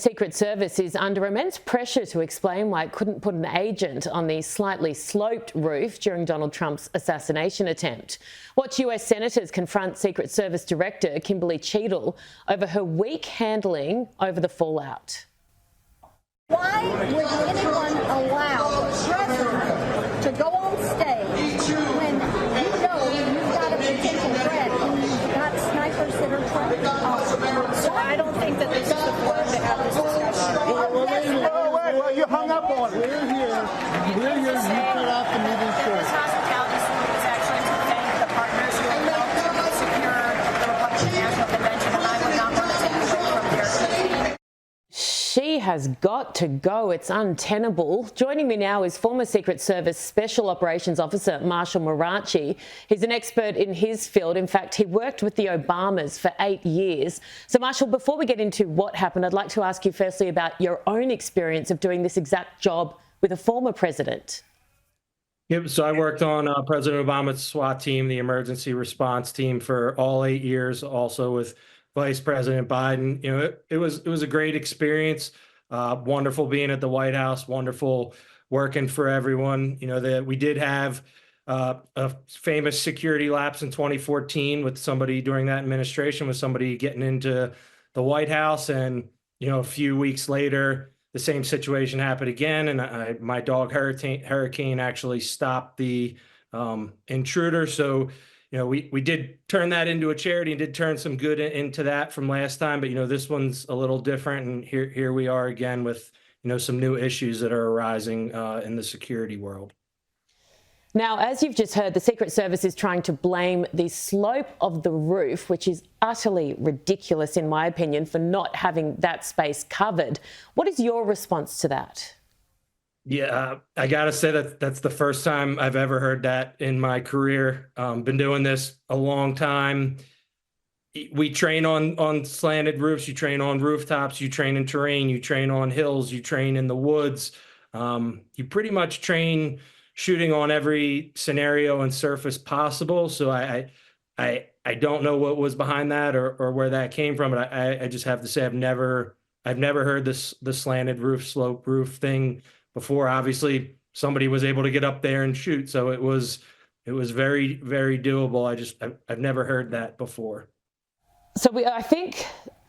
Secret Service is under immense pressure to explain why it couldn't put an agent on the slightly sloped roof during Donald Trump's assassination attempt. Watch US senators confront Secret Service Director Kimberly Cheatle over her weak handling over the fallout. Why would anyone allow the president to go on stage when you know you've got a potential threat and you've got snipers that are trying to So I don't think that this is the forum to have this discussion. Well, you hung up on it. We're here. You cut off the meeting short. This hospitality suite is actually to thank the partners who have helped secure the Republican National Convention, and I would not want to take away from their. She has got to go. It's untenable. Joining me now is former Secret Service Special Operations Officer Marshal Mirarchi. He's an expert in his field. In fact, he worked with the Obamas for 8 years. So, Marshal, before we get into what happened, I'd like to ask you firstly about your own experience of doing this exact job with a former president. Yep. So I worked on President Obama's SWAT team, the emergency response team, for all 8 years, also with Vice President Biden. You know, it was a great experience. Wonderful being at the White House. Wonderful working for everyone. You know, that we did have a famous security lapse in 2014 with somebody during that administration, with somebody getting into the White House, and you know, a few weeks later, the same situation happened again, and my dog Hurricane actually stopped the intruder. So, you know, we did turn that into a charity and did turn some good into that from last time. But, you know, this one's a little different. And here we are again with, you know, some new issues that are arising in the security world. Now, as you've just heard, the Secret Service is trying to blame the slope of the roof, which is utterly ridiculous, in my opinion, for not having that space covered. What is your response to that? Yeah, I got to say that's the first time I've ever heard that in my career. Been doing this a long time. We train on slanted roofs. You train on rooftops. You train in terrain. You train on hills. You train in the woods. You pretty much train shooting on every scenario and surface possible. So I don't know what was behind that or where that came from, but I just have to say I've never heard the slanted roof, slope roof thing before. Obviously, somebody was able to get up there and shoot, so it was very, very doable. I've never heard that before. So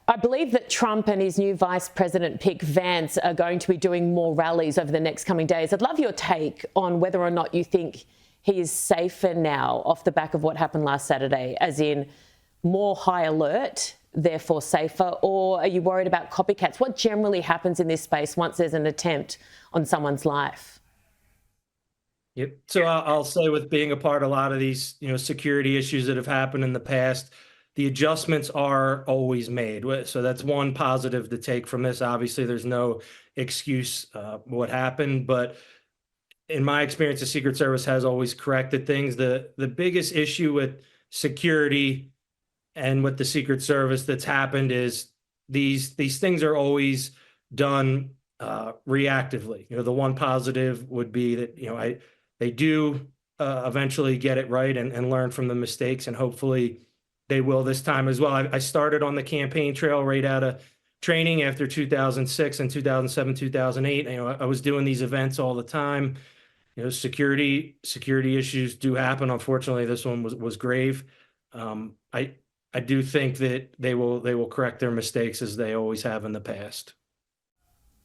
I believe that Trump and his new Vice President pick Vance are going to be doing more rallies over the next coming days. I'd love your take on whether or not you think he is safer now off the back of what happened last Saturday, as in more high alert, therefore safer, or are you worried about copycats? What generally happens in this space once there's an attempt on someone's life? Yep. So I'll say, with being a part of a lot of these, you know, security issues that have happened in the past, the adjustments are always made. So that's one positive to take from this. Obviously, there's no excuse what happened, but in my experience, the Secret Service has always corrected things. The biggest issue with security and with the Secret Service that's happened is these things are always done reactively. You know, the one positive would be that, you know, they do eventually get it right and learn from the mistakes, and hopefully they will this time as well. I started on the campaign trail right out of training after 2006 and 2007, 2008. You know, I was doing these events all the time. You know, security issues do happen. Unfortunately, this one was grave. I do think that they will correct their mistakes, as they always have in the past.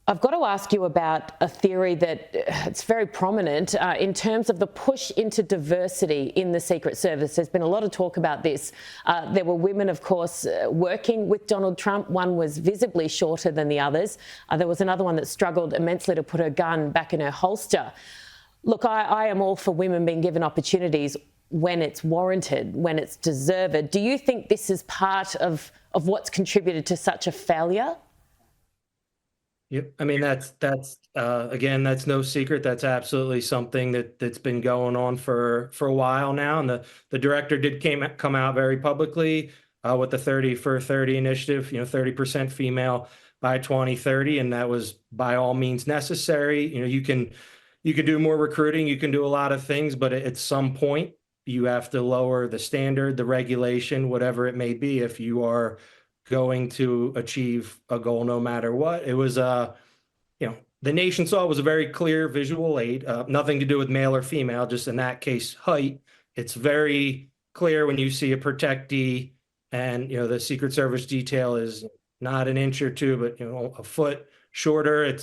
I've got to ask you about a theory that it's very prominent in terms of the push into diversity in the Secret Service. There's been a lot of talk about this. There were women, of course, working with Donald Trump. One was visibly shorter than the others. There was another one that struggled immensely to put her gun back in her holster. Look, I am all for women being given opportunities when it's warranted, when it's deserved. Do you think this is part of what's contributed to such a failure? Yep. I mean, that's again, that's no secret. That's absolutely something that's been going on for a while now. And the director did come out very publicly with the 30 for 30 initiative, you know, 30% female by 2030. And that was by all means necessary. You know, you can do more recruiting, you can do a lot of things, but at some point you have to lower the standard, the regulation, whatever it may be, if you are going to achieve a goal no matter what. It was the nation saw it was a very clear visual aid, nothing to do with male or female, just in that case, height. It's very clear when you see a protectee and, the Secret Service detail is not an inch or two, but, a foot shorter.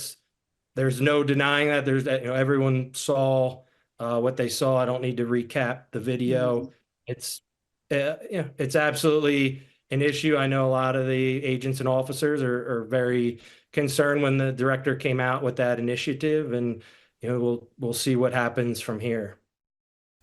There's no denying that. There's that, everyone saw what they saw. I don't need to recap the video. It's absolutely an issue. I know a lot of the agents and officers are very concerned when the director came out with that initiative, and we'll see what happens from here.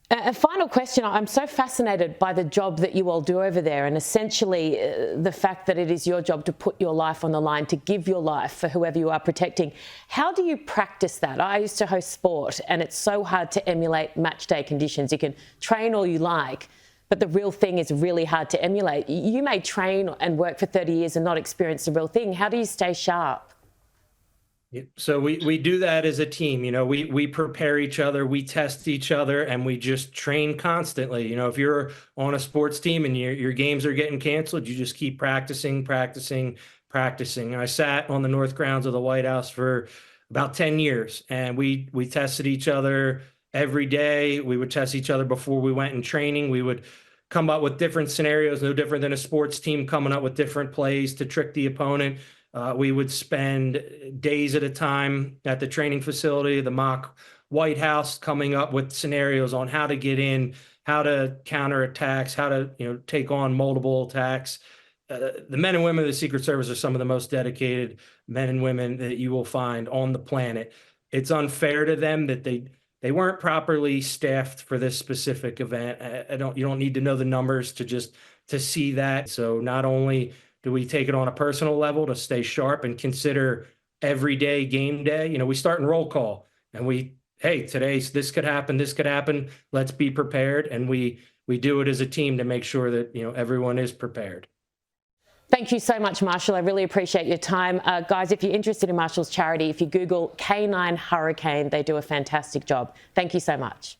A final question. I'm so fascinated by the job that you all do over there, and essentially the fact that it is your job to put your life on the line, to give your life for whoever you are protecting. How do you practice that? I used to host sport, and it's so hard to emulate match day conditions. You can train all you like, but the real thing is really hard to emulate. You may train and work for 30 years and not experience the real thing. How do you stay sharp? So we do that as a team. We prepare each other, we test each other, and we just train constantly. If you're on a sports team and your games are getting canceled, you just keep practicing. I sat on the north grounds of the White House for about 10 years, and we tested each other every day. We would test each other before we went in training. We would come up with different scenarios, no different than a sports team coming up with different plays to trick the opponent. We would spend days at a time at the training facility, the mock White House, coming up with scenarios on how to get in, how to counter attacks, how to take on multiple attacks. The men and women of the Secret Service are some of the most dedicated men and women that you will find on the planet. It's unfair to them that they weren't properly staffed for this specific event. You don't need to know the numbers to see that. So not only do we take it on a personal level to stay sharp and consider every day game day, we start in roll call and hey, today's this could happen. Let's be prepared. And we do it as a team to make sure that, everyone is prepared. Thank you so much, Marshall. I really appreciate your time. Guys, if you're interested in Marshall's charity, if you Google K9 Hurricane, they do a fantastic job. Thank you so much.